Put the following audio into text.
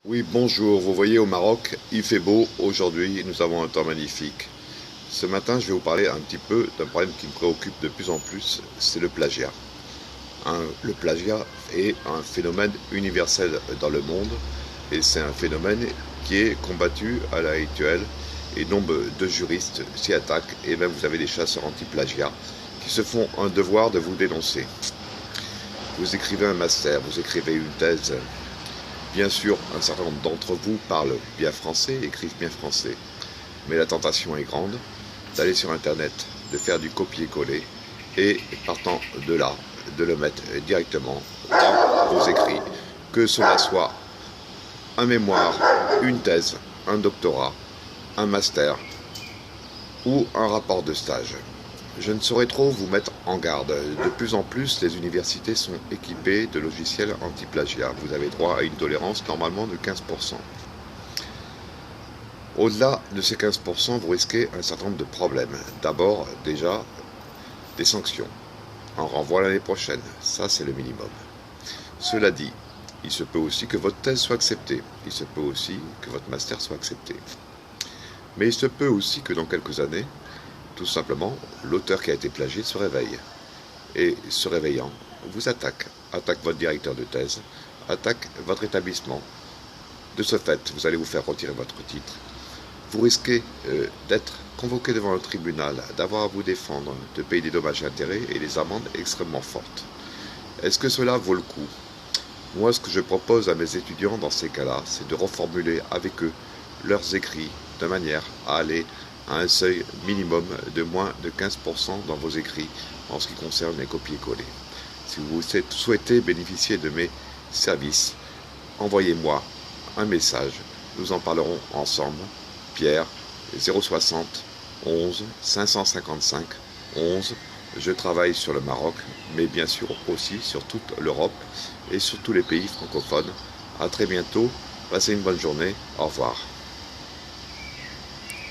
Oui, bonjour. Vous voyez, au Maroc, il fait beau. Aujourd'hui, nous avons un temps magnifique. Ce matin, je vais vous parler un petit peu d'un problème qui me préoccupe de plus en plus, c'est le plagiat. Le plagiat est un phénomène universel dans le monde et c'est un phénomène qui est combattu à l'heure actuelle et nombre de juristes s'y attaquent et même vous avez des chasseurs anti-plagiat qui se font un devoir de vous dénoncer. Vous écrivez un master, vous écrivez une thèse. Bien sûr, un certain nombre d'entre vous parlent bien français, écrivent bien français, mais la tentation est grande d'aller sur Internet, de faire du copier-coller et, partant de là, de le mettre directement dans vos écrits, que cela soit un mémoire, une thèse, un doctorat, un master ou un rapport de stage. Je ne saurais trop vous mettre en garde. De plus en plus, les universités sont équipées de logiciels anti-plagiat. Vous avez droit à une tolérance normalement de 15%. Au-delà de ces 15%, vous risquez un certain nombre de problèmes. D'abord, déjà, des sanctions. Un renvoi l'année prochaine. Ça, c'est le minimum. Cela dit, il se peut aussi que votre thèse soit acceptée. Il se peut aussi que votre master soit accepté. Mais il se peut aussi que dans quelques années, tout simplement, l'auteur qui a été plagié se réveille. Et se réveillant, vous attaque votre directeur de thèse, attaque votre établissement. De ce fait, vous allez vous faire retirer votre titre. Vous risquez d'être convoqué devant un tribunal, d'avoir à vous défendre, de payer des dommages et intérêts et des amendes extrêmement fortes. Est-ce que cela vaut le coup? Moi, ce que je propose à mes étudiants dans ces cas-là, c'est de reformuler avec eux leurs écrits de manière à aller à un seuil minimum de moins de 15% dans vos écrits en ce qui concerne les copier-coller. Si vous souhaitez bénéficier de mes services, envoyez-moi un message, nous en parlerons ensemble. Pierre, 060 11 555 11. Je travaille sur le Maroc, mais bien sûr aussi sur toute l'Europe et sur tous les pays francophones. À très bientôt, passez une bonne journée, au revoir.